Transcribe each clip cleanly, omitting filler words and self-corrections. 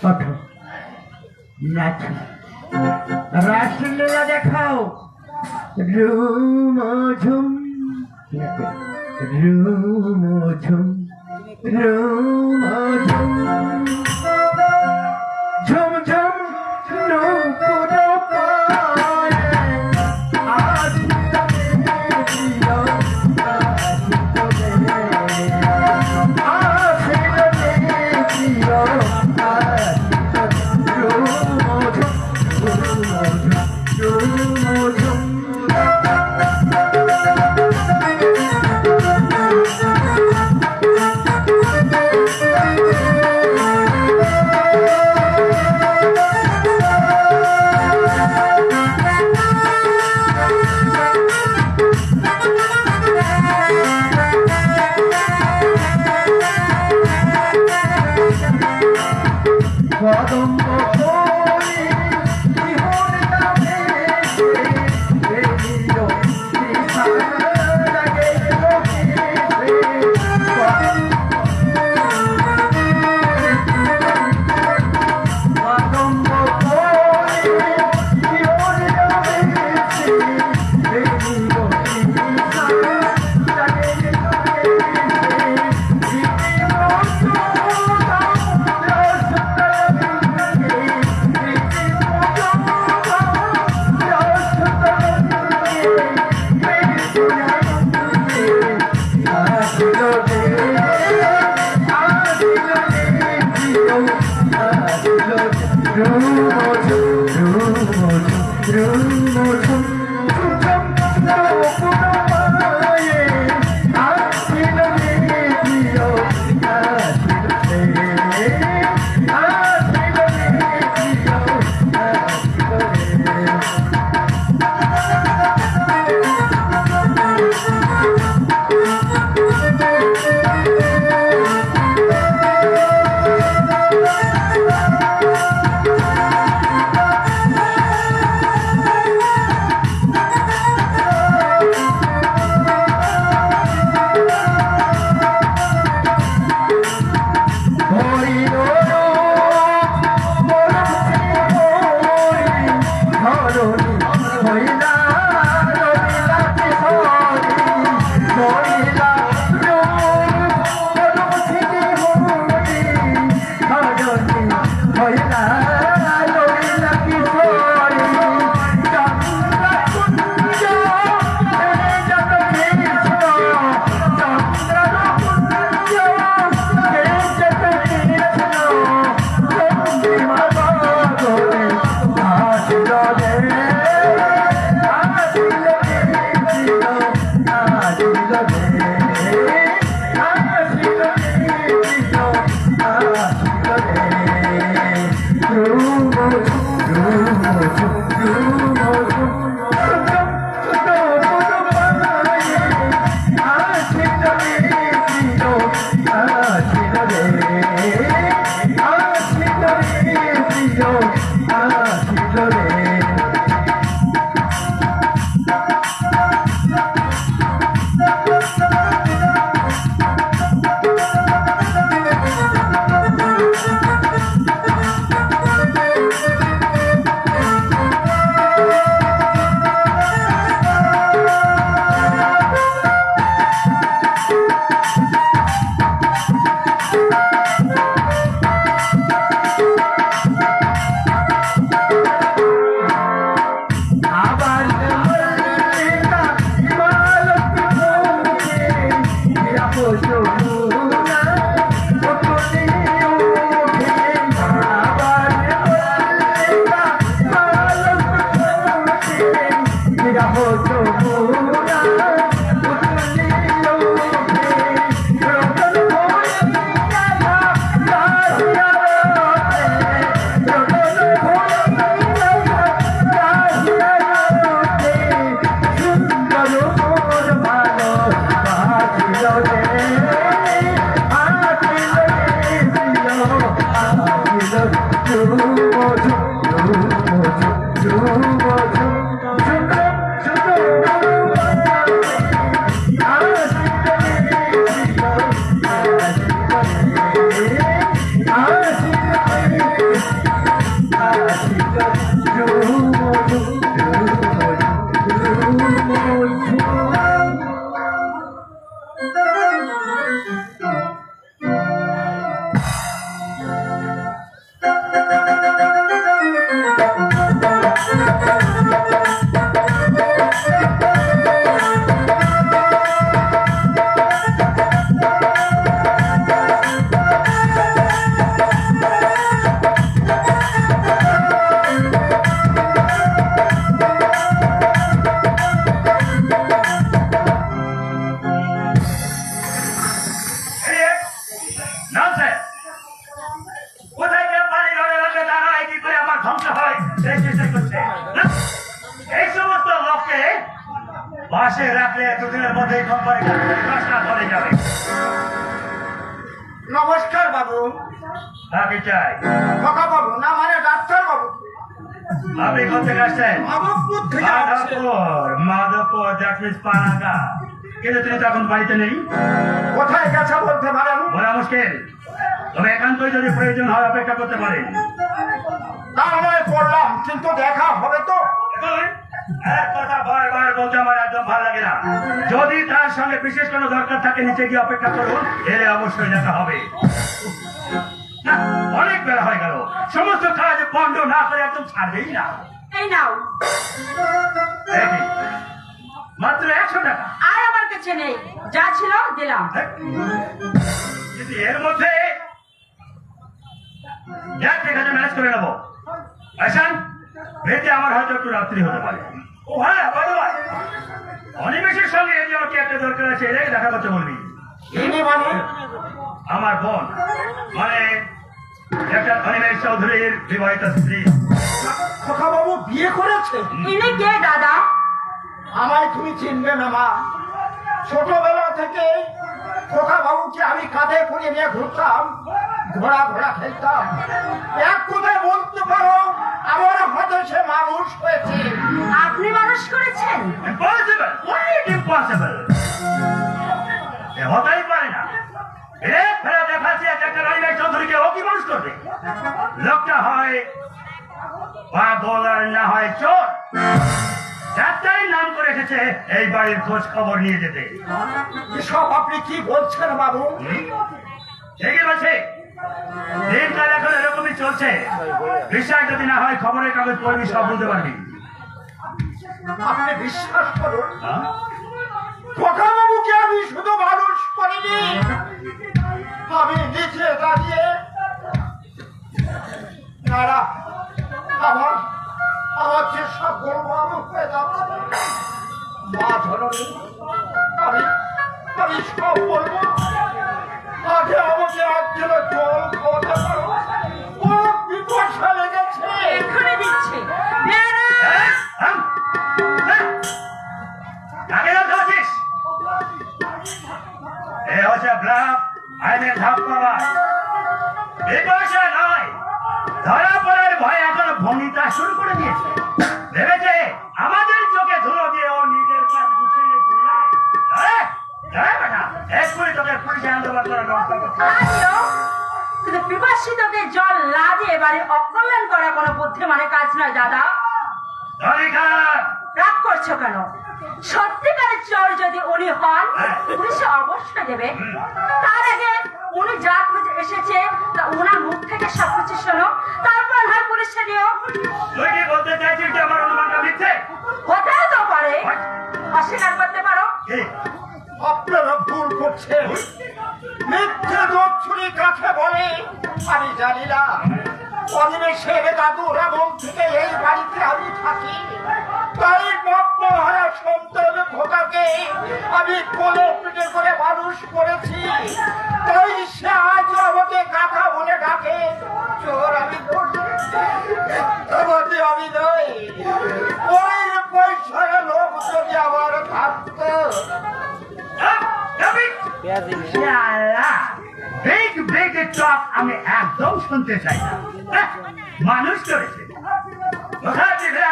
ওঠো, নাচো, রাসলীলা দেখাও। রুম ঝুম রুম ঝুম রুম ঝুম ঝুম ঝুম নূপুর পায়ে আজ বাসে রাখলে দুদিনের মধ্যেই কোম্পানি নষ্ট করে যাবে। নমস্কার বাবু। কাকে চাই? খোকা বাবু না মানে ডাক্তার বাবু। আপনি কোথেকে আসছেন? মাধবপুর থেকে আসছে। মাধবপুর দ্যাট মিন্স পানাগা। কিন্তু তুমি তো এখন বাড়িতে নেই। কোথায় গেছে বলতে পারেন? বলা মুশকিল, তবে একান্তই যদি প্রয়োজন হয় অপেক্ষা করতে পারেন। তার নয় করলাম, কিন্তু দেখা হবে তো। এক কথা বারবার বলতে আমার একদম ভালো লাগে না। যদি তার সঙ্গে বিশেষ কোনো দরকার থাকে নিচে গিয়ে অপেক্ষা করুন, এলে অবশ্যই দেখা হবে। না, অনেক বেলা হয়ে গেল, সমস্ত কাজ বন্ধ না করে একদম ছাড়বেই না। এই নাও, দেখি, মাত্র 100 টাকা। আর আমার কাছে নেই, যা ছিল দিলাম। কিন্তু এর মধ্যে ঠিক আছে, ম্যানেজ করে নেবো। আসান, বেঁচে আমার হয়তো একটু রাত্রি হতে পারে। ও হ্যাঁ, বলবাই অনিমেষের সঙ্গে এই যে আমাকে একটা দরকার আছে, এটাকে দেখা করতে বলবি। ইনি মানে? আমার বোন, মানে একটা অনিমেষ চৌধুরীর বিবাহিত স্ত্রী। খোকা বাবু বিয়ে করেছে? ইনি কে দাদা? আমায় তুমি চিনবে না মা। ছোটবেলা থেকে খোকা বাবুকে আমি কাঁধে করে নিয়ে ঘুরতাম, ঘোড়া ঘোড়া খেলতাম। এক কথায় বলতে পারো আমার হাতে সে মানুষ হয়েছে। আপনি মানুষ করেছেন? Impossible, quite impossible. এ হতেই পারে না। এক ফেরা দেখাচ্ছে একটা অনিমেষ চৌধুরীকে ও কি মানুষ করবে? লোকটা হয় পাগল আর না হয় চোর। ডাক্তারের নাম করে এসেছে এই বাড়ির খোঁজ খবর নিয়ে যেতে। এসব আপনি কি বলছেন বাবু? ঠিকই বলছে, দিনকাল এখন এরকমই চলছে। বিশ্বাস যদি না হয় খবরের কাগজ পড়বি, সব বুঝতে পারবি। আপনি বিশ্বাস করুন, হ্যাঁ? খোকা বাবুকে আমি শুধু মানুষ করিনি, আমি নিচে দাঁড়িয়ে তারা আমার আমার যে সব গৌরব হয়ে যাচ্ছে। মা ধরনী, আমি আমি সব বলবো। আগে আমাকে একজন জল খাওয়াতে পারো, ও বিপর্যয় লেগেছে। এক্ষুনি দিচ্ছি। বেরো। হ্যাঁ? হ্যাঁ? হ্যাঁ? কাকে ধরতে হচ্ছিস? এ হচ্ছে ব্লক আইনের ধাপ্পাবাজ। এই বয়সে নয়, ধরা পড়ার ভয় এখনো ভঙ্গিটা শুরু করে দিয়েছে। ভেবেছে আমাদের চোখে ধুলো দিয়ে ও নিজের কাজ গুছিয়ে নিয়েছে। এক্ষুনি তোকে পুলিশে আন্দোলন করার ব্যবস্থা করছে। আমিও কিন্তু বিবাসিতকে জল লাগিয়ে এবারে অকল্যাণ করা কোনো বুদ্ধিমানের কাজ নয় দাদা। রাগ করছো কেন? সত্যিকারের চোর যদি উনি হন, পুলিশে অবশ্যই দেবে। তার আগে উনি যা খুঁজে এসেছে তা ওনার মুখ থেকে সবকিছু শোনো, তারপর হয় পুলিশে নিও। তুই কি বলতে চাইছিস যে আমার অনুমানটা মিথ্যে? হতেও তো পারে, অস্বীকার করতে পারো। আপনারা ভুল করছেন। মিথ্যে দক্ষিণী কাকে বলে আমি জানি না। অনিমেষের দাদুর আমল থেকে এই বাড়িতে আমি থাকি, তাই বাপ্য হারা সন্তান খোকাকে আমি কোলে পিঠে করে মানুষ করেছি। তাই সে আজ আমাকে কাকা বলে ডাকে। চোর আমি আমি নই। ওই পয়সার লোক যদি আমার থাকতো। আমি একদম শুনতে চাই না। মানুষ করেছে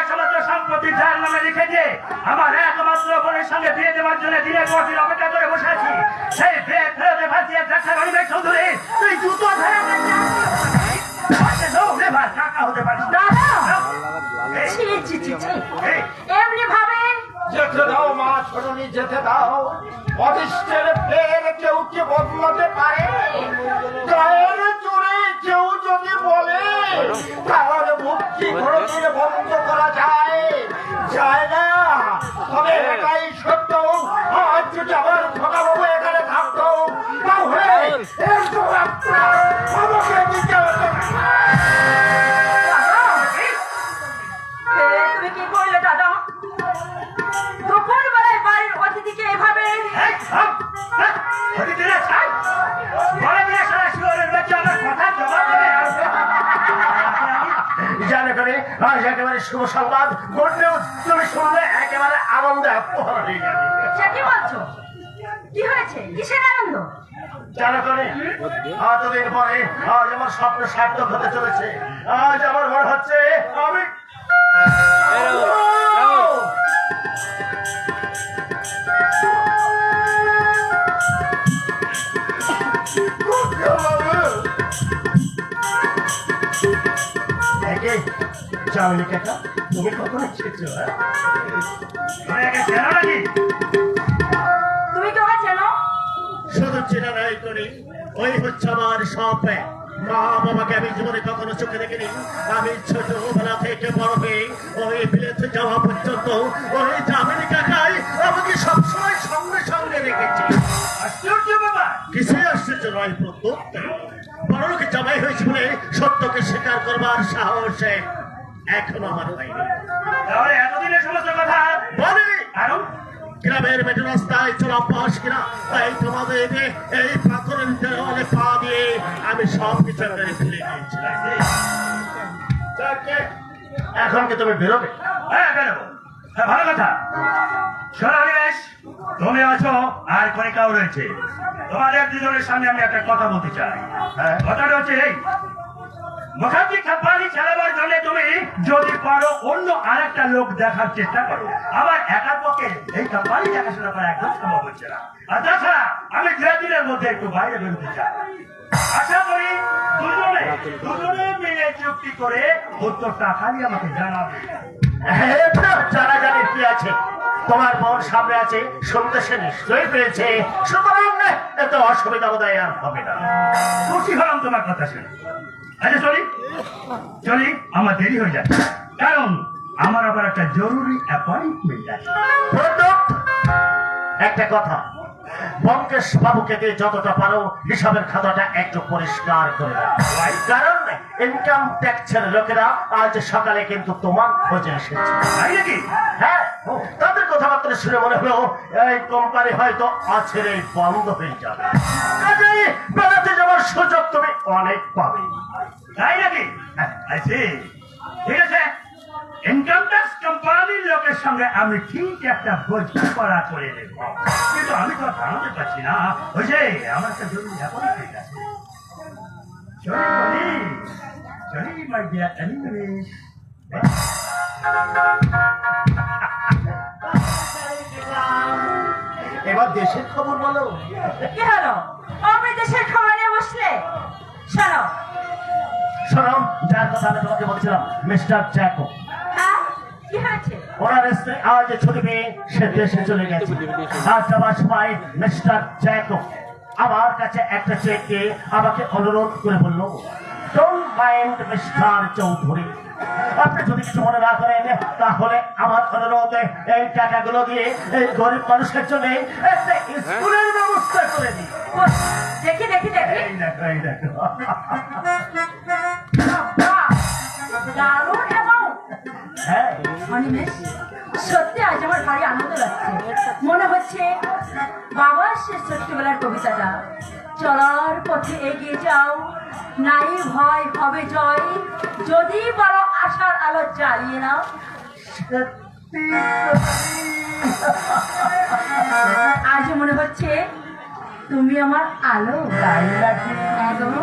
একমাত্র সম্পত্তি যার নামে লিখেছে, আমার একমাত্র বোনের সঙ্গে বিয়ে দেওয়ার জন্য দিনের পর দিন অপেক্ষা করে বসে আছি। সেই বিয়ে ফেরতে ভাসিয়ে দেখা অনিমেষ চৌধুরী, তুই জুতো ধরে টাকা হতে পারিস না। এমনি ভাবে যেতে দাও মা, ছোটনি যেতে দাও। অদৃষ্টের ফের কেউ কি বদলাতে পারে? গায়ের জোরে কেউ যদি বলে, তাহলে মুক্তি কোনদিন বন্ধ করা যায় যায় না। তবে এটাই সত্য, আজ যদি আমার খোকা বাবু এখানে থাকতো, তাহলে এর জবাব আমাকে দিতে হতো। তুমি কি করলে দাদা? দুপুর বেলায় বাড়ির অতিথিকে এভাবে জানে করে আজ একেবারে শুভ সংবাদ, গুড নিউজ। তুমি শুনলে একেবারে আনন্দে আত্মহারা হয়ে যাবে। সে কি বলছো? কি হয়েছে? কিসের আনন্দ? জানো করে এতদিন পরে আজ আমার স্বপ্ন সার্থক হতে চলেছে। আজ আমার মনে হচ্ছে আমি চাউনি কাকা, তুমি কখন এসেছো? তুমি কি ওকে চেনো? শুধু চেনা নাই করি, ওই হচ্ছে আমার সব। মা বাবাকে আমি জীবনে কখনো চোখে দেখিনি। আমি ছোটবেলা থেকে বড় হয়ে ওই বিলেতে যাওয়া পর্যন্ত ওই জামিনী কাকাই আমাকে সবসময় সঙ্গে সঙ্গে রেখেছি। আশ্চর্য বাবা, কিছুই আশ্চর্য নয় প্রত্যুত। বড় লোকে জামাই হয়েছে বলে সত্যকে স্বীকার করবার সাহস এখনো আমার হয়নি। তাহলে এতদিনের সমস্ত কথা বলি কারণ গ্রামের মেটে রাস্তায় চলা পাশ কিনা, তাই তোমাদের এই পাথরের দেওয়ালে পা দিয়ে আমি সব কিছু ফেলে দিয়েছিলাম। এখন কি তুমি বেরোবে? হ্যাঁ বেরোবো। হ্যাঁ ভালো কথা। শোনো বেশ, তুমি আছো আর কণিকাও রয়েছে। তোমাদের দুজনের সামনে আমি একটা কথা বলতে চাই। কথাটা হচ্ছে এই, মুখার্জি খাপানি চালাবার জন্য তুমি যদি পারো অন্য আরেকটা লোক দেখার চেষ্টা করো। আমার একার পক্ষে এই খাপানি দেখাশোনা করা একদম সম্ভব হচ্ছে না। আর তাছাড়া আমি 2 দিনের মধ্যে একটু বাইরে বেরোতে চাই। আশা করি দুজনে মিলে চুক্তি করে উত্তরটা খালি আমাকে জানাবে। যারা জানে কি আছে, তোমার বোন সামনে আছে, শুনতে সে নিশ্চয়ই পেয়েছে, সুতরাং এত অসুবিধা বোধ আর হবে না। খুশি হলাম তোমার কথা শুনে। আচ্ছা চলি, আমার দেরি হয়ে যাচ্ছে, কারণ আমার আবার একটা জরুরি অ্যাপয়েন্টমেন্ট আছে। একটা কথা, বঙ্কেশ বাবুকে দিয়ে যতটা পারো হিসাবের খাতাটা একটু পরিষ্কার করে রাখো। কারণ ইনকাম ট্যাক্সের লোকেরা আজ সকালে কিন্তু তোমার খোঁজে এসেছে। তাই নাকি? হ্যাঁ, তাদের কথাবার্তা শুনে মনে হলো এই কোম্পানি হয়তো আছেরে বন্ধ হয়ে যাবে। কাজেই বেড়াতে যাওয়ার সুযোগ তুমি অনেক পাবে। তাই নাকি? আচ্ছা ঠিক আছে, ইনকাম ট্যাক্স কোম্পানির লোকের সঙ্গে আমি ঠিক একটা বোঝাপড়া করে নেব, কিন্তু আমি তো জানাতে পারছি না। ওই যে আমার একটা জরুরি অ্যাপয়েন্টমেন্ট আছে। চলি মাই ডিয়ার এনিমিস। এবার দেশের খবর বলো। কি হলো? আপনি দেশের খবর নিয়ে বসলে? শোনো শোনো, যার কথা আমি তোমাকে বলছিলাম, মিস্টার জ্যাকো। হ্যাঁ, কি হয়েছে? ওনার স্ত্রী আজ ছুটি পেয়ে সে দেশে চলে গেছে। আজ যাবার সময় মিস্টার জ্যাকো আমার কাছে একটা চেক দিয়ে আমাকে অনুরোধ করে বলল, ডোন্ট মাইন্ড মিস্টার চৌধুরী, আপনি যদি কিছু মনে না করেন তাহলে আমার অনুরোধে এই টাকাগুলো দিয়ে এই গরিব মানুষের জন্য একটা স্কুলের ব্যবস্থা করে দিই। দেখি এই দেখো, এই দেখো। দারুণ অ্যামাউন্ট। হ্যাঁ, অনিমেষ, সত্যি আজ আমার ভারী আনন্দ লাগছে। মনে হচ্ছে বাবার সে ছোট্টবেলার কবিতাটা, চলার পথে এগিয়ে যাও, নাই ভয় হবে জয়, যদি বড় আশার আলো জ্বালিয়ে নাও। আজ মনে হচ্ছে তুমি আমার আলো। তাই নাকি? একদম।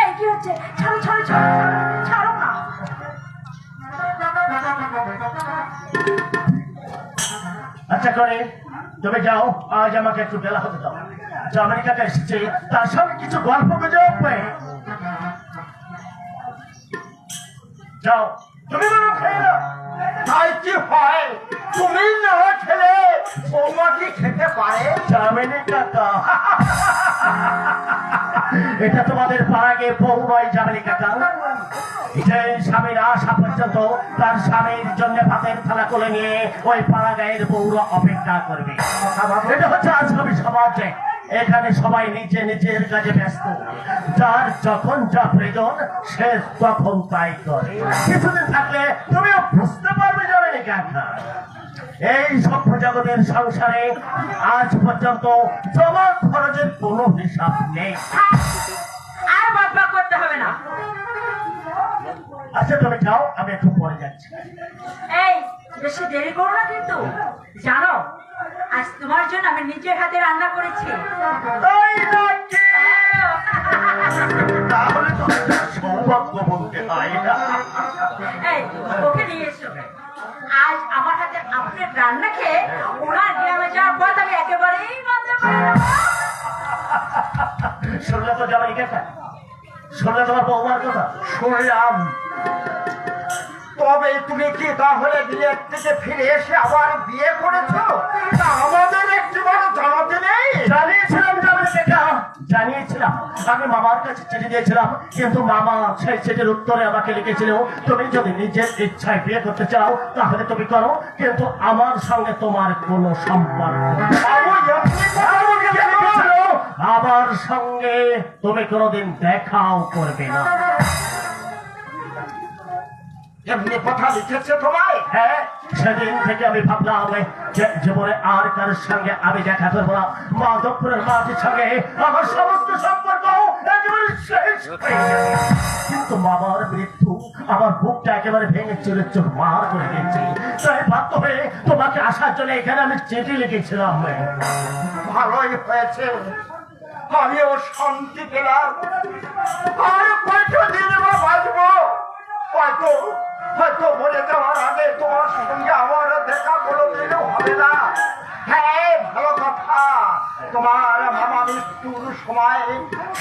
এই কি হচ্ছে? ছাড়ো ছাড়ো ছাড়ো ছাড়ো না। আচ্ছা করে তুমি যাও, আজ আমাকে একটু বেলা হতে দাও। জামাই কাকা এসেছে, তার সঙ্গে কিছু গল্প গুজব পেয়ে যাও। তুমি বলো খেয়ে নাও। তাই কি হয়? তুমি না খেলে বৌমা কি খেতে পারে? জামিনী কাকা, এটা তোমাদের পাড়াগে বউ নয় জামিনী কাকা। যে স্বামীর আসা পর্যন্ত তার স্বামীর জন্য ভাতের থালা কোলে নিয়ে ওই পাড়া গায়ের বউরা অপেক্ষা করবে। এটা হচ্ছে আজকাল সমাজ। এখানে সবাই নিজে নিজের কাজে ব্যস্ত, যার যখন যা প্রয়োজন সে তখন তাই করে। কিছুদিন থাকলে তুমিও বুঝতে পারবে জামিনী কাকা, এই সভ্য জগতের সংসারে আজ পর্যন্ত জমা খরচের কোনো হিসাব নেই। আর বকবক করতে হবে না। আচ্ছা তুমি যাও, আমি একটু পরে যাচ্ছি। এই বেশি দেরি করো না কিন্তু। জানো আজ তোমার জন্য আমি নিজের হাতে রান্না করেছি। তাই নাকি? তাহলে তো সৌভাগ্য বলতে হয়। এই ওকে নিয়ে এসো। আজ আমার হাতে আপনার রান্না খেয়ে ওনার গ্রামে যাওয়ার পর আমি একেবারেই বন্ধ করে দেবো। শুনলে তো জামাই কথা, শুনলে তোমার বৌমার কথা। শুনলাম। তবে তুমি কি তাহলে বিয়ের থেকে ফিরে এসে আবার বিয়ে করেছো? তা আমাদের একটিবার জানাতে নেই? জানিয়েছিলাম জামাই দেখা, জানিয়েছিলাম। আমি মামার কাছে চিঠি দিয়েছিলাম, কিন্তু মামা সেই চিঠির উত্তরে আমাকে লিখেছিল, তুমি যদি নিজের ইচ্ছায় বিয়ে করতে চাও তাহলে তুমি করো, কিন্তু আমার সঙ্গে তোমার কোনো সম্পর্ক নেই। আমাকে লিখেছিল, আমার সঙ্গে তুমি কোনোদিন দেখাও করবে না। এমনি কথা লিখেছে তোমায়? হ্যাঁ, সেদিন থেকে আমি ভাবলাম যে জীবনে আর কারোর সঙ্গে আমি দেখা করবো না। মাধবপুরের মাটির সঙ্গে আমার সমস্ত সম্পর্ক একেবারে শেষ হয়ে গেছে। কিন্তু মামার মৃত্যু আমার বুকটা একেবারে ভেঙে চলে চুরমার করে দিয়েছে। তাই বাধ্য হয়ে তোমাকে আসার জন্য এখানে আমি চিঠি লিখেছিলাম। ভালোই হয়েছে, আমিও শান্তি পেলাম। আর কয়টা দিন বা বাঁচবো? হয়তো হয়তো বলে যাওয়ার আগে তোমার সঙ্গে আমার দেখা কোনোদিনও হবে না। হ্যাঁ, ভালো কথা, তোমার মামা মৃত্যুর সময়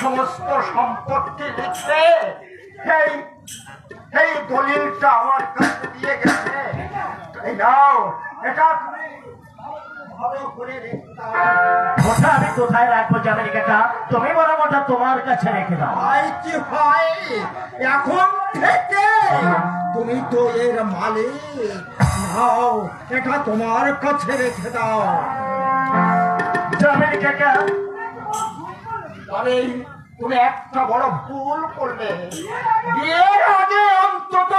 সমস্ত সম্পত্তি লিখে এই এই দলিলটা আমার কাছে দিয়ে গেছে। এই নাও, এটা তুমি ভালো করে রেখে দাও। ওটা আমি কোথায় রাখবো জামাই কাকা? তুমি বরং ওটা তোমার কাছে রেখে দাও। হয় কি হয়, এখন থেকে তুমি তো এর মালিক। নাও, এটা তোমার কাছে রেখে দাও। জামাই কাকা, তবে তুমি একটা বড় ভুল করলে। বিয়ের আগে অন্তত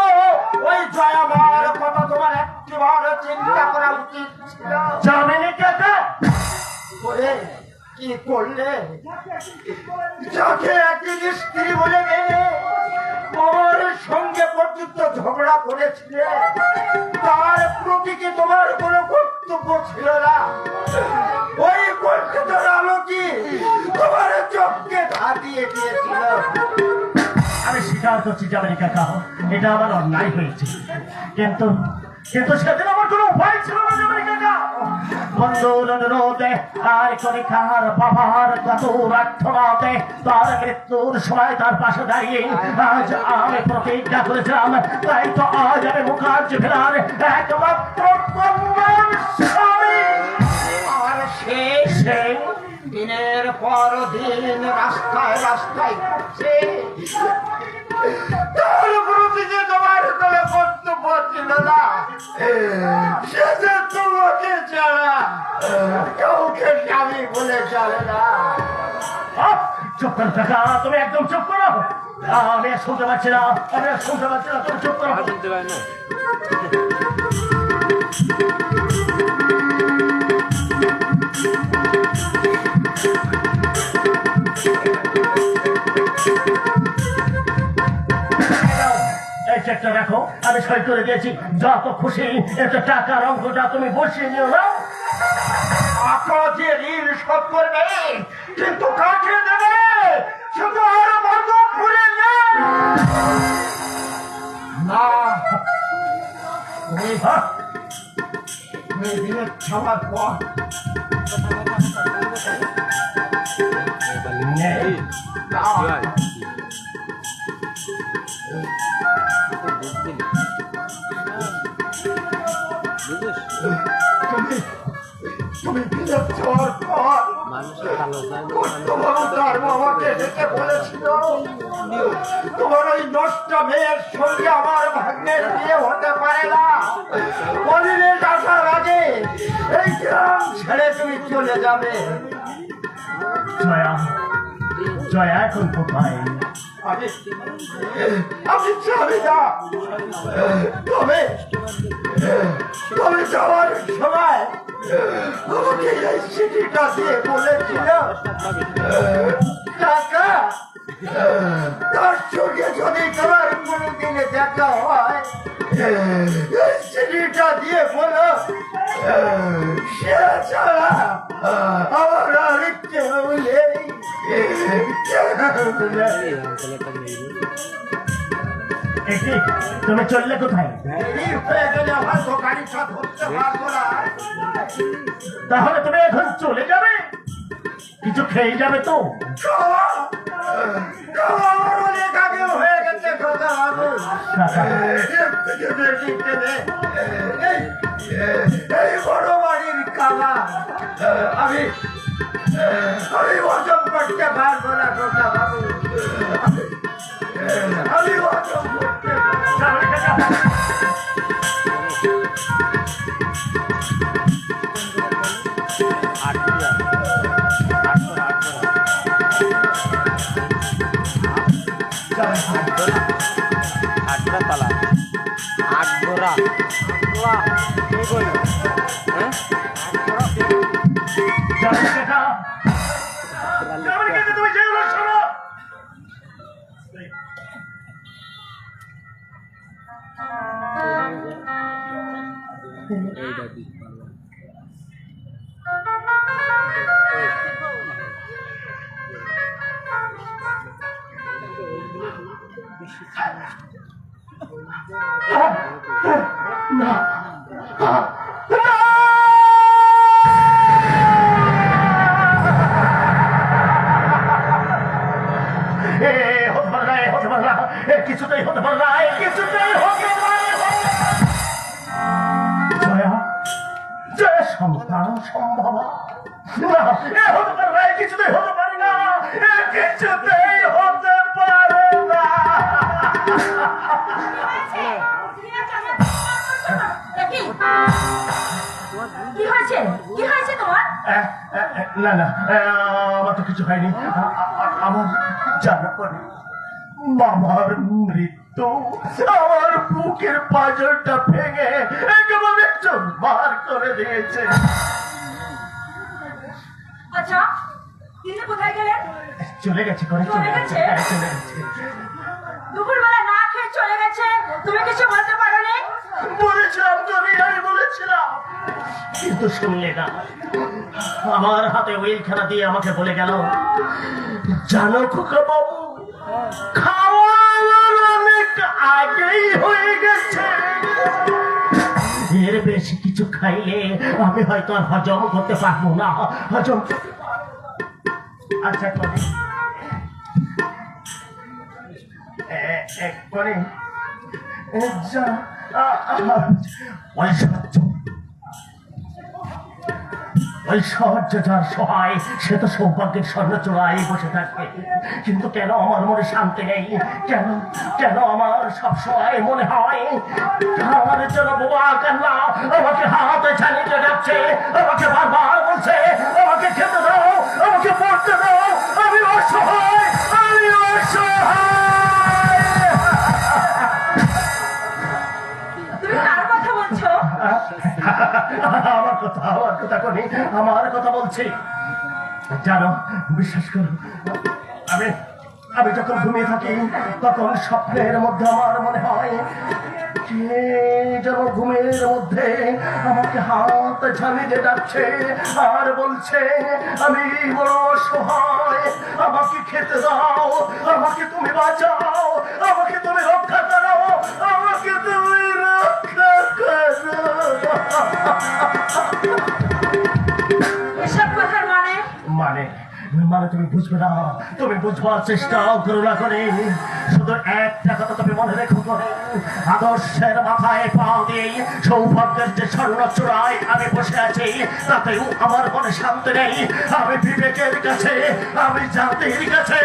ওই জয়ামার কথা তোমার একটিবার চিন্তা করা উচিত ছিল। জামাই কাকা, করে কি করলে? যাকে একই স্ত্রী বলে মেনে আমার সঙ্গে পর্যন্ত ঝগড়া করেছিলে, তার প্রতি কি তোমার কোনো কর্তব্য ছিল না? ওই কর্তৃত্বের আলো কি তোমার চোখকে ধাঁধিয়ে দিয়েছিল? আমি স্বীকার করছি জামাই কাকা, এটা আমার অন্যায় হয়েছে, কিন্তু কিন্তু সেদিন আমার কোনো উপায় ছিল না জামাই কাকা। বন্ধুর অনুরোধে আর কণিকার বাবার কত আর্থনাতে তার মৃত্যুর সময় তার পাশে দাঁড়িয়ে আজ আমি প্রতিজ্ঞা করেছিলাম, তাই তো আজ আমি মুখার্জি ফেরার একমাত্র কন্যার স্বামী। আর সেই দিনের পর দিন রাস্তায় রাস্তায় ঘুরছে, তার প্রতি যে তোমার কোনো কর্তব্য ছিল না। সে যে তোমাকে ছাড়া কাউকে স্বামী বলে চলে না। চুপ করো কাকা, তুমি একদম চুপ করো। আমি আর শুনতে পাচ্ছি না, আমি আর শুনতে পাচ্ছি না, তুমি চুপ করো। শুনতে পাই না। এই চেকটা রাখো, আমি সই করে দিয়েছি। যত খুশি একটা টাকার অঙ্কটা তুমি বসিয়ে নিও না। টাকা দিয়ে ঋণ শোধ করবে, কিন্তু কাকে দেবে? শুধু আর মাধবপুরে না। হ্যাঁ, তুমি দিনের খাবার পর নেই। তুমি বিদেশ যাওয়ার পর তার বাবাকে ডেকে বলেছিল তোমার ওই নষ্ট মেয়ের সঙ্গে আমার ভাগ্নের বিয়ে হতে পারে না। কলিলের আসার আগে এই গ্রাম ছেড়ে তুমি চলে যাবে। জয়া, জয়া এখন কোথায়? আমি জানি না, তবে যাওয়ার সময় আমাকে এই চিঠিটা দিয়ে বলেছিল, টাকা তার সঙ্গে যদি তোমার কোনোদিনে দেখা হয় চিঠিটা দিয়ে বলো সে ছাড়া আমার আর কেউ নেই। তুমি চললে কোথায়? দেরি হয়ে গেলে আমার দোকানিটা ধরতে পারবো না। তাহলে তুমি এখন চলে যাবে? কিছু খেয়ে যাবে তো? আমার অনেক আগে হয়ে গেছে খোদা বাবু। এই বড় বাড়ির কালা আমি হজম করতে পারবো না খোদা বাবু। আমি হজম করতে তুমি যেগুলো শোনো কিছুতেই হতে পারে না, কিছুতেই হতে পারে না। জয়া জয়া সন্তান সম্ভব না, এ হতে পারে না, কিছুতেই হতে পারে না, কিছুতেই হতে পারে না। কি হয়েছে? কি হয়েছে তোমার? না না, আমার তো কিছু হয়নি। আমার জানা পড়ে মামার মৃত্যু আমার বুকের পাঁজরটা ভেঙে একেবারে চুরমার করে দিয়েছে। আচ্ছা, তিনি কোথায় গেলেন? চলে গেছে করে, চলে গেছে, চলে গেছে। দুপুরবেলা না খেয়ে চলে গেছে, তুমি কিছু বলতে পারোনি? বলেছিলাম তুমি, আমি বলেছিলাম, কিন্তু শুনলে না। আমার হাতে উইলখানা দিয়ে আমাকে বলে গেল, জানো খোকা বাবু, খাওয়া আমার অনেক আগেই হয়ে গেছে, এর বেশি কিছু খাইলে আমি হয়তো আর হজম করতে পারবো না। হজম আচ্ছা করে করে যা ঐশ্বর্য যার সহায় সে তো সৌভাগ্যের স্বর্ণচূড়ায় বসে থাকবে, কিন্তু কেন আমার মনে শান্তি নেই? কেন কেন আমার সবসময় মনে হয় আমার যেন বাবা কান্না আমাকে হাতে চালিয়ে যাচ্ছে, আমাকে বারবার বলছে আমাকে খেতে দাও, আমাকে পড়তে দাও, আমি অসহায়, আমি অসহায়। তুমি কার কথা বলছো? আমার কথা করি, আমার কথা বলছি। জানো, বিশ্বাস করো, আমি যখন ঘুমিয়ে থাকি তখন স্বপ্নের মধ্যে আমার মনে হয় কে যেন ঘুমের মধ্যে আমাকে হাত ঝালিয়ে ডাকছে আর বলছে আমি বড় অসহায়, আমাকে খেতে দাও, আমাকে তুমি বাঁচাও, আমাকে তুমি রক্ষা করো, আমাকে তুমি রক্ষা করো। এসব কথার মানে? মানে মানে তুমি বুঝবে না, তুমি বুঝবার চেষ্টাও করো না করে। শুধু একটা কথা তুমি মনে রেখো করে, আদর্শের মাথায় পা দিয়ে সৌভাগ্যের যে স্বর্ণ চূড়ায় আমি বসে আছি তাতেও আমার মনে শান্তি নেই। আমি বিবেকের কাছে, আমি জাতির কাছে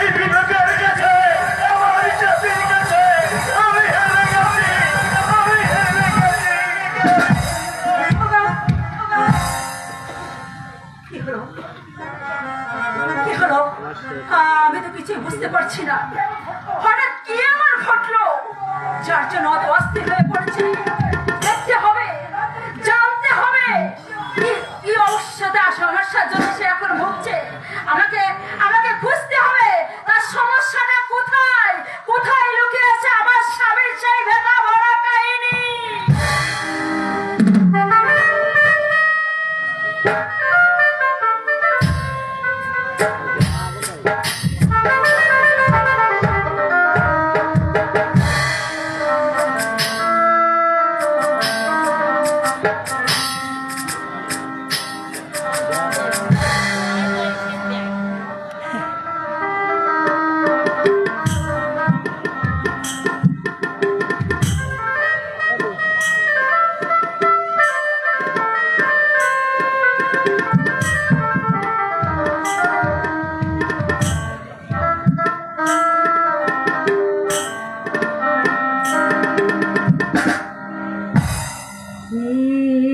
এই বিবেকের কাছে, আমার জাতির কাছে আমি হেরে গেছি, আমি হেরে গেছি। কি হলো? কি হলো? আমি তো কিছুই বুঝতে পারছি না। হঠাৎ কি আমার ঘটলো যার জন্য অত অস্থির হয়ে পড়েছে? দেখতে হবে, জানতে হবে কি অবশ্যতা সমস্যার জন্য সে এখন ভুগছে। আমাকে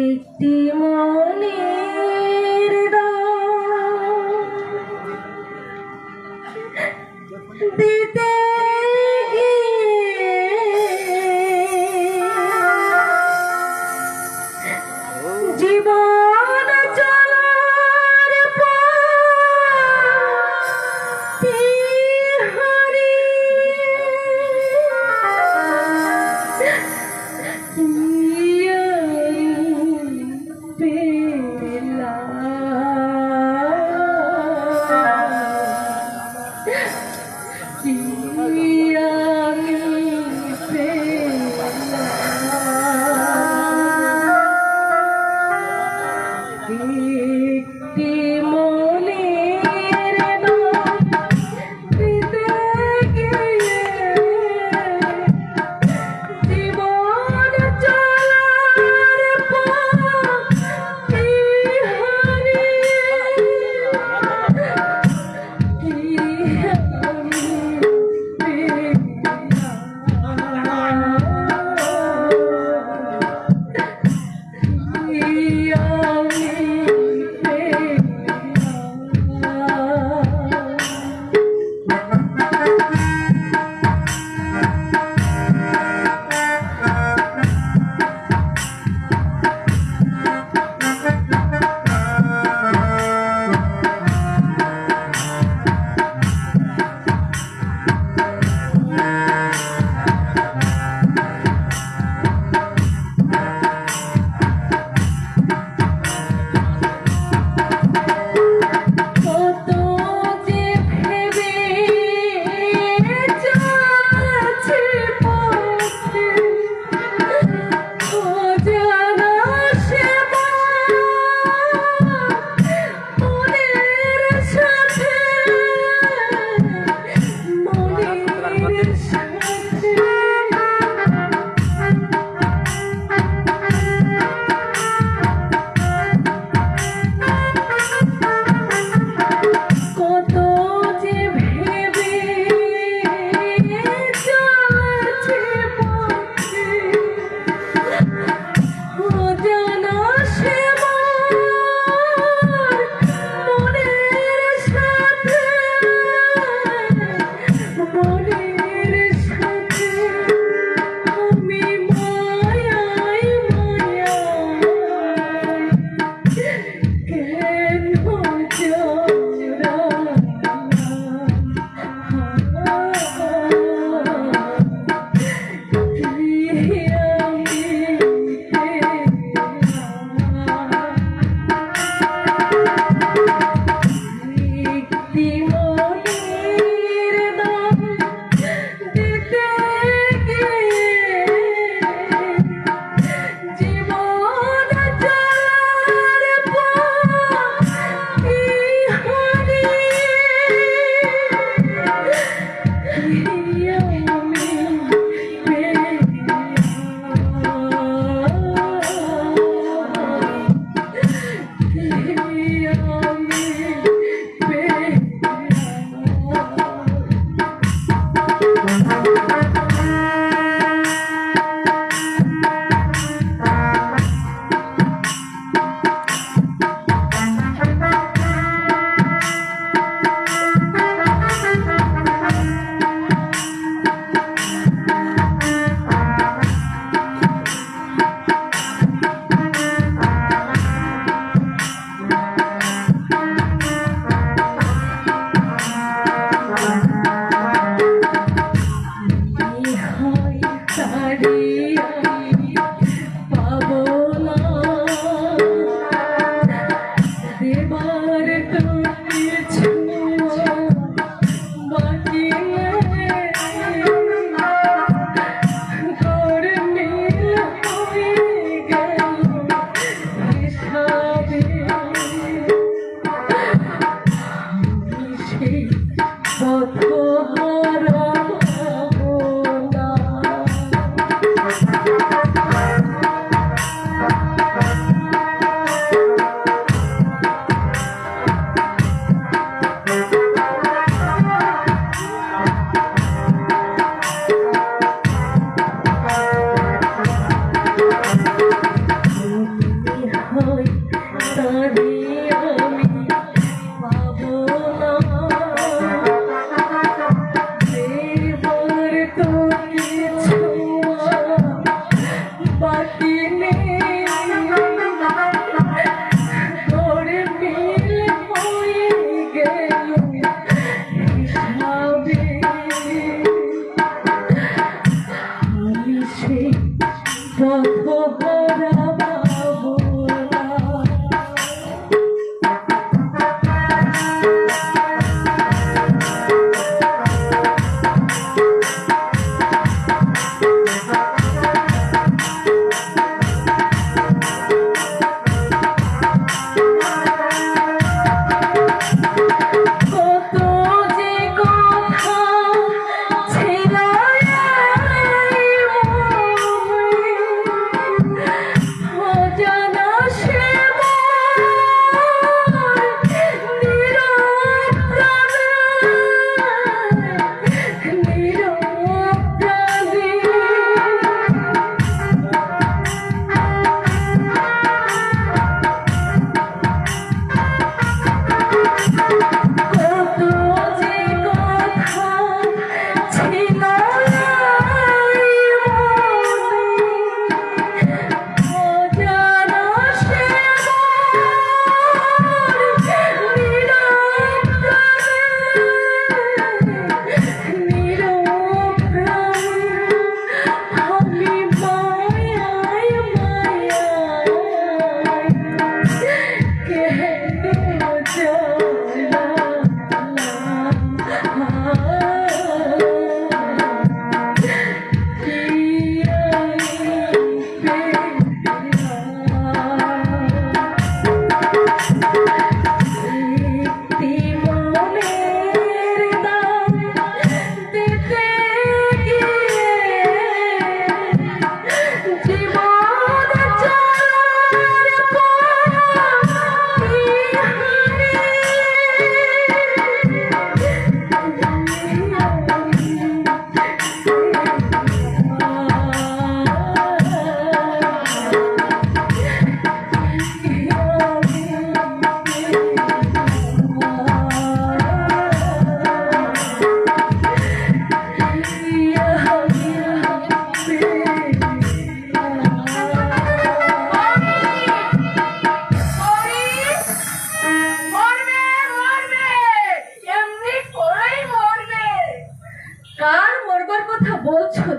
একটি মনের দিতে জীবন চলার পথে একটি মনের দিতে গিয়ে জীবন চলার পথে হারিয়ে পথহারা ভাবনা।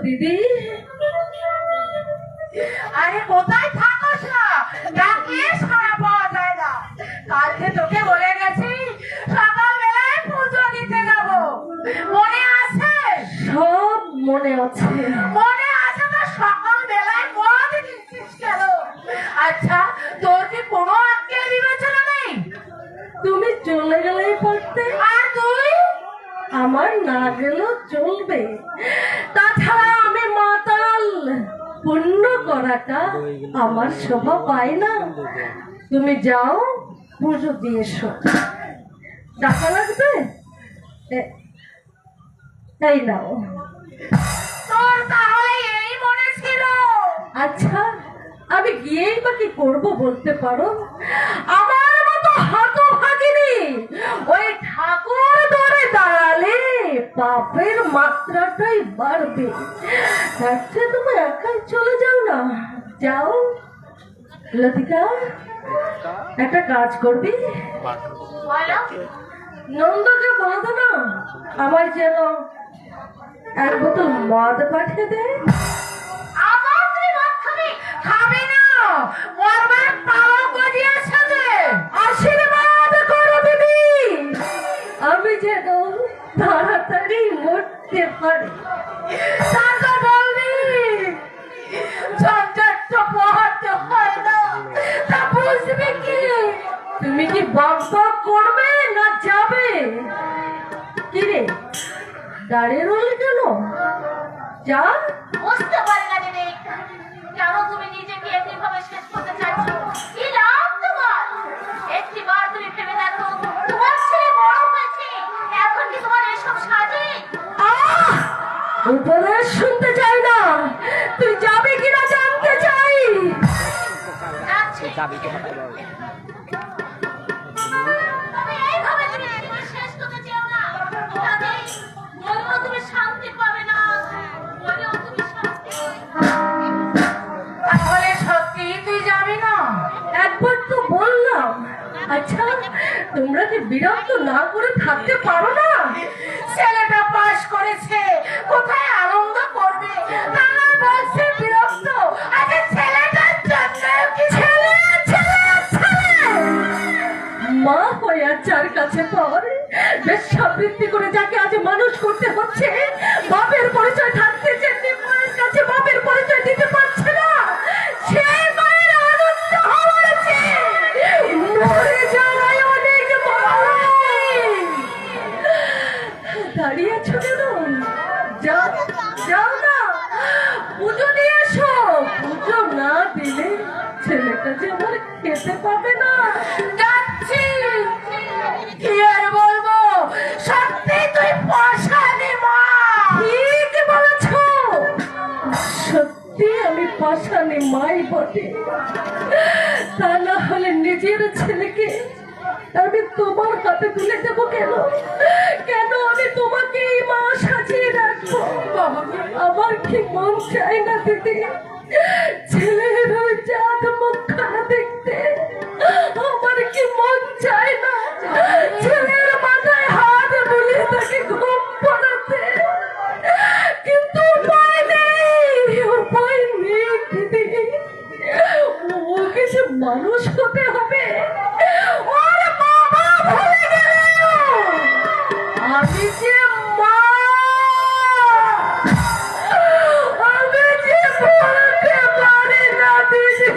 দিদি আরে কোথায় থাকোস না ডাকলে সারা পাওয়া যায় না। কালকে তোকে বলে গেছি সকালবেলায় পুজো দিতে যাব, মনে আছে? সব মনে আছে। মনে আছে তো সকালবেলায় মদ দিচ্ছিস কেন? আচ্ছা তোর কি কোনো আক্কেল বিবেচনা নেই? তুমি চলে গেলেই পড়তে, আর তুই? আমার না গেলেও চলবে। তাছাড়া আমি মাতাল, পুণ্য করাটা আমার শোভা পায় না। তুমি যাও পুজো দিয়ে এসো। টাকা লাগবে? এই নাও। তোর তাহলে এই মনে ছিল? আচ্ছা আমি গিয়েই বা কি করবো বলতে পারো? আমার মতো হতভাগিনী ওই ঠাকুর ধরে দাঁড়ালে পাপের মাত্রাটাই বাড়বে। তার চেয়ে তুমি একাই চলে যাও না। যাও লতিকা, একটা কাজ করবি, বলো। নন্দকে বলতো না আমার যেন এক বোতল মদ পাঠিয়ে দেয়। আবার তুই মদ খাবি? খাবি না, মরবার পালক গজিয়েছে যে। আশীর্বাদ করো দিদি, আমি যেন তাড়াতাড়ি মরতে পারি। তারপর বলবি ঝঞ্ঝাট তো পোহাতে হয় না, তা বুঝবি কি? তুমি কি বক বক করবে না যাবে? কি রে দাঁড়িয়ে রইলে কেন? যা। বুঝতে পারি না দিদি, কেন তুমি নিজেকে এমনিভাবে শেষ করতে চাইছো? কি লাভ তোমার? একটিবার তুমি ভেবে দেখো, তোমার ছেলে বড় হয়েছে, এখন কি তোমার এসব সাজে? উপদেশ শুনতে চাই না, তুই যাবে কিনা জানতে চাই। যাচ্ছি। তবে এইভাবে তুমি জীবন শেষ করতে চেও না, তাতে বললেও তুমি শান্তি পাবে না, বলেও তুমি শান্তি পাবে না। তাহলে সত্যি তুই যাবি না? একবার তো বললাম। আচ্ছা, তোমরা কি বিরক্ত না করে থাকতে পারো না? ছেলেটা পাস করেছে, কোথায় আনন্দ করবে, তারা বলছে বিরক্ত। আরে ছেলেটার জন্য কি ছেলে মা হয়ে আর যার কাছে পর বেশ্যাবৃত্তি করে যাকে আজ মানুষ করতে হচ্ছে, বাপের পরিচয় থাকতে চেয়ে মায়ের কাছে বাপের পরিচয় দিতে পারছে না, সেই মায়ের আনন্দ হওয়ার চেয়ে মরে যাওয়াই অনেক ভালো। দাঁড়িয়ে আছো কেন? যাও যাও না, পুজো দিয়ে এসো। পুজো না দিলে ছেলেটা যে আমার খেতে পাবে না। যাচ্ছি। কি আর বলবো, সত্যি তুই পাশানি মা। ঠিক বলেছ, সত্যি আমি পাশানি মাই বটে। তা না হলে নিজের ছেলেকে আমি তোমার হাতে তুলে দেবো কেন? কেন আমি তোমাকে এই মা সাজিয়ে রাখবো? আমার কি মন চায় না দিদি ছেলের ওই চাঁদ মুখখানা দেখতে? আমার কি মন চায় না ছেলের মাথায় হাত বুলিয়ে তাকে ঘুম পড়াতে? কিন্তু উপায় নেই দিদি, ওকে যে মানুষ হতে হবে। ওর বাবা ভুলে গেল আমি যে মা, আমি যে বলতে পারি না দিদি,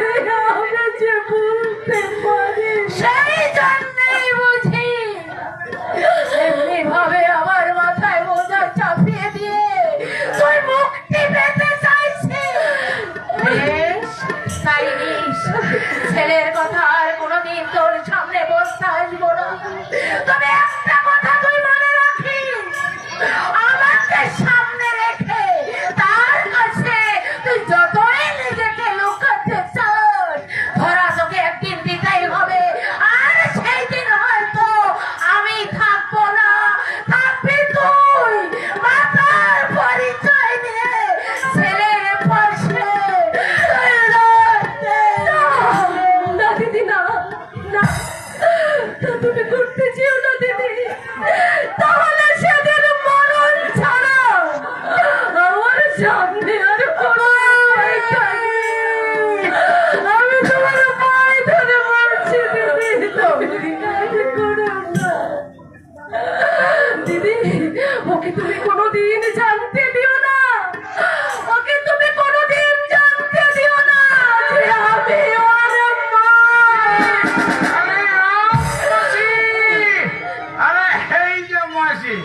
আমি যে বলতে পারি। সেই জন্যই বুঝি এমনি ভাবে আমার মাথায় বোঝা চাপিয়ে দিয়ে তুই মুক্তি পেতে চাইছিস। বেশ, তাই নিস। ছেলের কথা আর কোনোদিন তোর সামনে বসতে আসবো না, তবে একটা কথা তুই মনে রাখিস, আমাকে সামনে রেখে তার কাছে তুই যতই নিজেকে লুকাতে চাস, ধরা তোকে একদিন দিতেই হবে। আর সেই দিন হয়তো আমি থাকবো না, থাকবি তুই মাতার পরিচয় নিয়ে ছেলের পাশে। না দিদি, না না, তা তুমি করতে চেও না দিদি। তাহলে সেদিন মরণ ছাড়া আমার সামনে আর কোনো উপায় থাকবে। আমি তোমার পায়ে ধরে বলছি দিদি, তুমি কাজ করো না। দিদি, ওকে তুমি কোনোদিন জানতে দিও না, ওকে তুমি কোনোদিন জানতে দিও না যে আমি ওর মা। আরে মাসি, আরে এই যে মাসি,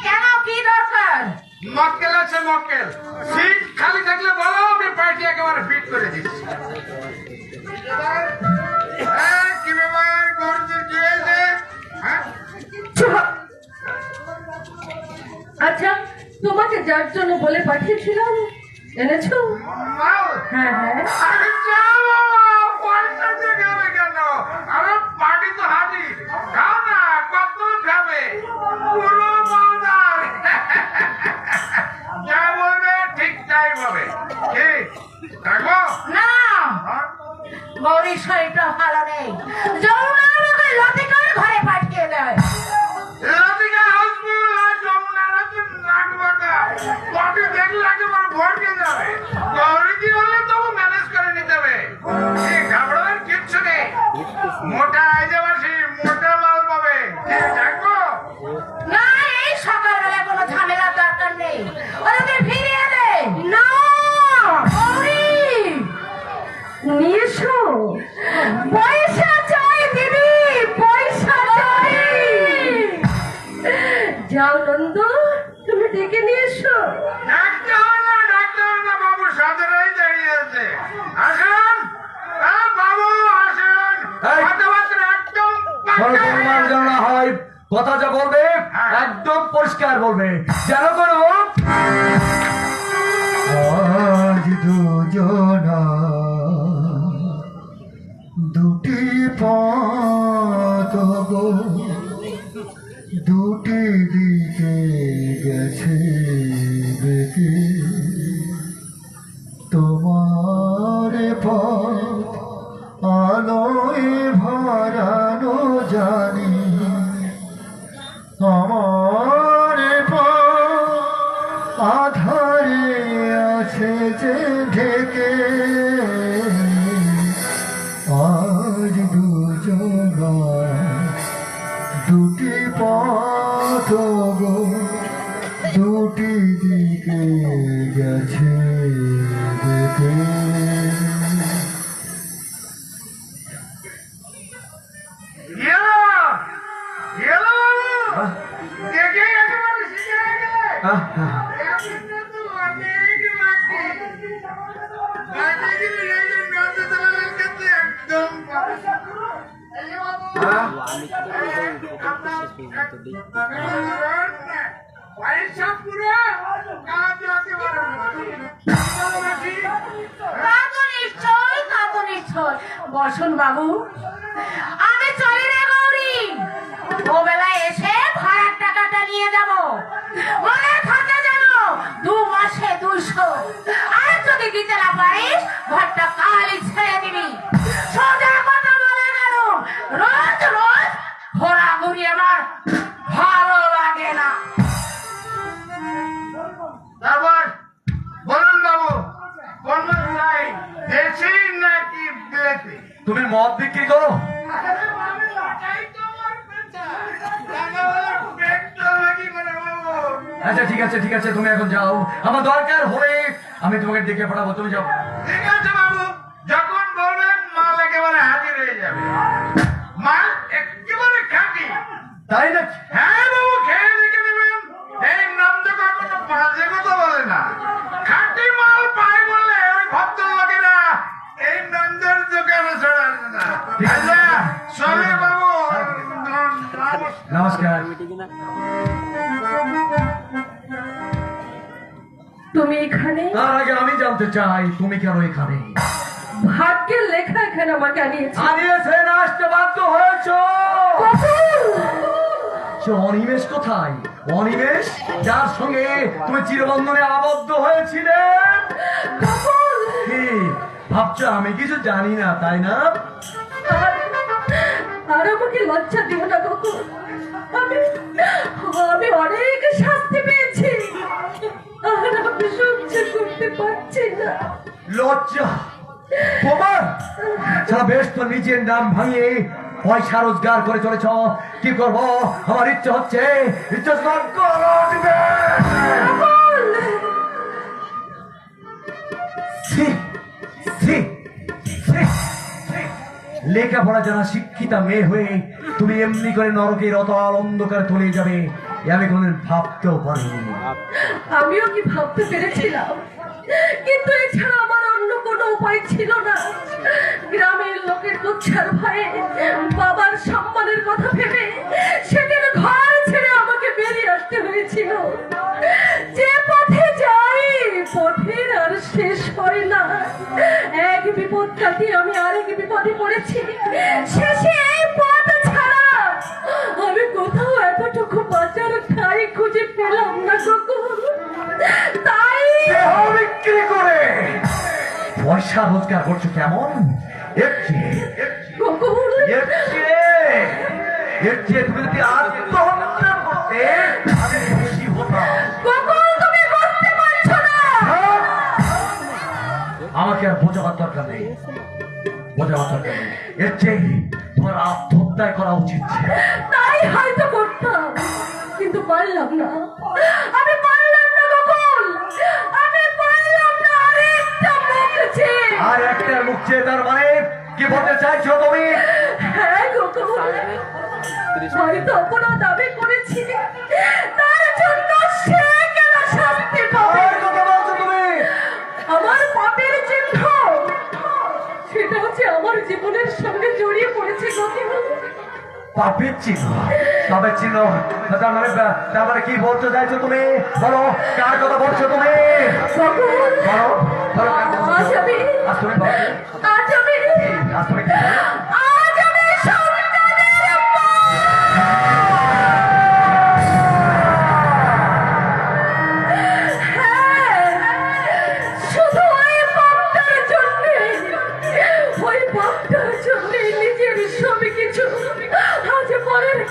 কেন, কি দরকার? মক্কেল আছে মক্কেল, সিট খালি থাকলে বলো, আমি পার্টি একেবারে ফিট করে দিচ্ছি। কি ব্যাপার গর্জে কি হয়েছে? হ্যাঁ? আচ্ছা, তোমাকে যার জন্য বলে পাঠিয়েছিলাম এনেছো? মাল? হ্যাঁ হ্যাঁ। আরে যাও বাবা, পয়সা দিয়ে যাবে কেন? আরে পার্টি তো হাজির, খাও না, কত খাবে? পুরো মালদার। যা বলবে ঠিক তাই হবে। ঠিক থাকবো? না, হ্যাঁ? গৌরীর শরীরটা ভালো নেই, যমুনা আমাকে লতিকার ঘরে পাঠিয়ে দেয়। রাধিকা হাসপুর আর যমুনার হচ্ছে নাটবাকা। পার্টি দেখলে একেবারে ভরকে যাবে। গৌরী কি হলে তবু ম্যানেজ করে নিতে হবে। ঠিক, ঘাবড়ানোর কিচ্ছু নেই। মোটা আইজাবাসী মোটা মাল পাবে। ঠিক, থাকবো? না, এই সকালবেলা কোনো ঝামেলার দরকার নেই, ওদেরকে ফিরিয়ে দে। না, গৌরী, নিয়ে এসো, পয়সা চাই যাও নন্দ, তুমি ডেকে নিয়ে এসো। ডাক্তার না বাবু সাদরেই দাঁড়িয়ে আছে। আসুন বাবু আসুন। এই! কথাবার্তা একদম কোনো পরিমাণ যেন না হয়, কথা যা বলবে একদম পরিষ্কার বলবে, যেন কোনো আজ দুজনা দুটি পথ গো দুটি দিকে গেছে বেঁকে, তোমার পথ আলোয় ভরানো জানি, আমার পথ আধারে আছে যে ঢেকে, আজ দুজনা দুটি পথ গো দুটি দিকে গেছে দেখে। দেখে একেবারে শিখে গেলে। বসুন বাবু, আমি চলি রে গৌরী। ও বেলায় এসে ভাড়ার টাকাটা নিয়ে যাব, মনে থাকে যেন 2 মাসে 200। আর যদি দিতে না পারিস ঘরটা কালই ছেড়ে দিবি। সোজা কথা বলে গেল, রোজ রোজ ঘোরাঘুরি আমার ভালো লাগে না। তারপর বলুন বাবু, কোন মাছ চাই, দেশি নাকি বিলেতি? তুমি মদ বিক্রি করো? আচ্ছা ঠিক আছে ঠিক আছে, তুমি এখন যাও, আমার দরকার হলে আমি তোমাকে ডেকে পাঠাবো, তুমি যাও। ঠিক আছে বাবু, যখন বলবেন মাল একেবারে হাজির হয়ে যাবে। মাল একেবারে খাঁটি। তাই নাকি? হ্যাঁ বাবু, খেয়ে দেখে নেবেন। এই নন্দ কখনো বাজে কথা বলে না। খাঁটি মাল পায় বলে ওই ভদ্রলোকেরা এই নন্দের দোকানে ছাড়া আসে না। আচ্ছা চলে বাবু, নমস্কার। তুমি এখানে? তার আগে আমি জানতে চাই তুমি কেন এখানে? ভাগ্যের লেখা এখানে আমাকে আনিয়েছে। আনিয়েছেন, আসতে বাধ্য হয়েছ। সে অনিমেষ কোথায়? অনিমেষ যার সঙ্গে তুমি চিরবন্ধনে আবদ্ধ হয়েছিলে। কি ভাবছো আমি কিছু জানি না, তাই না? আর আমাকে লজ্জা দিও না গগন। আমি অনেক শাস্তি পেয়েছি, আর আমি সহ্য করতে পারছি না। লজ্জা তোমার? সারা বেশ তো নিজের নাম ভাঙিয়ে পয়সা রোজগার করে চলেছ। কি করবো, আমার ইচ্ছে হচ্ছে ইচ্ছে লেখাপড়া জানা শিক্ষিতা মেয়ে হয়ে তুমি এমনি করে নরকের অতল অন্ধকারে চলে যাবে এ আমি কোনদিন ভাবতেও পারিনি। আমিও কি ভাবতে পেরেছিলাম, কিন্তু এছাড়া আমার অন্য কোনো উপায় ছিল না। গ্রামের লোকের লজ্জার ভয়ে, বাবার সম্মানের কথা ভেবে সেদিন ঘর ছেড়ে আমাকে বেরিয়ে আসতে হয়েছিল। যে পথে যাই পথের আর শেষ হয় না। এক বিপদ কাটিয়ে আমি আরেক বিপদে পড়েছি। শেষে এই পথ ছাড়া আমি কোথাও এতটুকু বাঁচার ঠাঁই খুঁজে পেলাম না গগন। তাই দেহ বিক্রি করে পয়সা রোজগার করছো কেমন? গগন, তুমি যদি আত্মহত্যা করতে আমি খুশি হতাম। গগন, তুমি বুঝতে পারছো না। আমাকে আর বোঝাবার দরকার নেই, বোঝাবার দরকার নেই। এর চেয়ে তোমার আত্মহত্যায় করা উচিত ছিল। তাই হয়তো করতাম, কিন্তু পারলাম না। আমি পারলাম না গগন, আমি পারলাম না। আরেকটা মুখ চেয়ে। আর একটা মুখ চেয়ে তার মানে কি বলতে চাইছো তুমি? হ্যাঁ গগন, হয়তো অপরাধ আমি করেছি, তাই পাপের চিহ্ন। পাপের চিহ্ন তার মানে কি বলতে চাইছো তুমি? বলো, কার কথা বলছো তুমি? বলো বলো, কার কথা বলছো? আজ তুমি বলো, আজ তুমি কি বলো?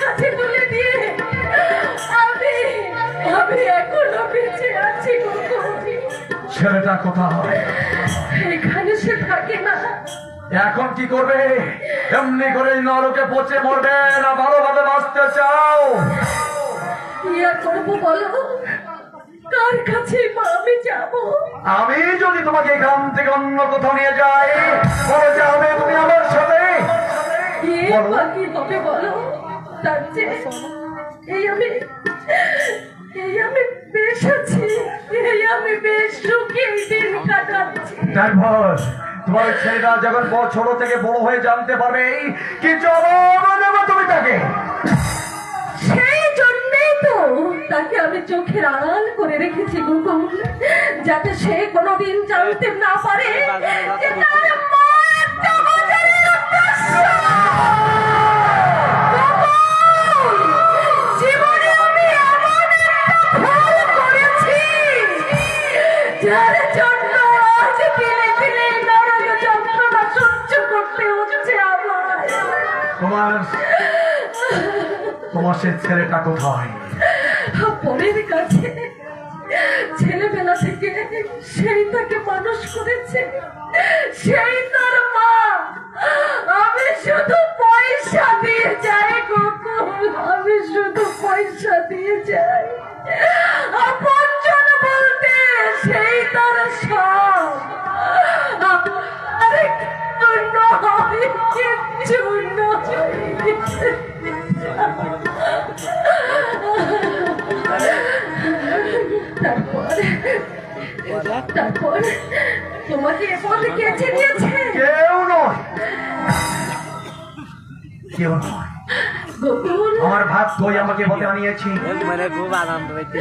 কাছে তুলে দিয়ে আমি এখনো বেঁচে আছি। ছেলেটা কোথায়? এখানে সে থাকে না। এখন কি করবে? এমনি করে নরকে পচে মরবে না ভালোভাবে বাঁচতে চাও? কি আর করবো বলো? কার কাছে আমি যাব? আমি যদি তোমাকে এখান থেকে অন্য কোথাও নিয়ে যাই, বলে যাবে তুমি আমার সাথে? কি হবে বলো? তার চেয়ে এই আমি বেশ আছি, আমি বেশ সুখে দিন কাটাচ্ছি। তারপর তোমার ছেলেটা যখন ছোট থেকে বড় হয়ে জানতে পারবে কি জবাব দেবে তুমি তাকে? সেই জন্যই তো তাকে আমি চোখের আড়াল করে রেখেছি গুগল, যাতে সে কোনোদিন জানতে না পারে যে তার মা একটা বাজারের উদ্দেশ্য। জীবনে আমি এমন একটা ভুল করেছি যার জন্য আজ দিনে দিনে নরক যন্ত্রণা সহ্য করতে হচ্ছে আমার। তোমার সে ছেলেটা কোথায়? পরের কাছে। ছেলেবেলা থেকে সেই তাকে মানুষ করেছে, সেই তার মা। আমি শুধু পয়সা দিয়ে যাই গোকুল, আমি শুধু পয়সা দিয়ে যাই। আপনজন বলতে সেই তার সব। আরে কিচ্ছু তারপর তোমাকে এ পথে কে ছিনিয়েছে? কেউ নয়, কেউ নয়। গোকুল, আমার ভাত দই আমাকে বলে আনিয়েছি। খুব আনন্দ হয়েছে।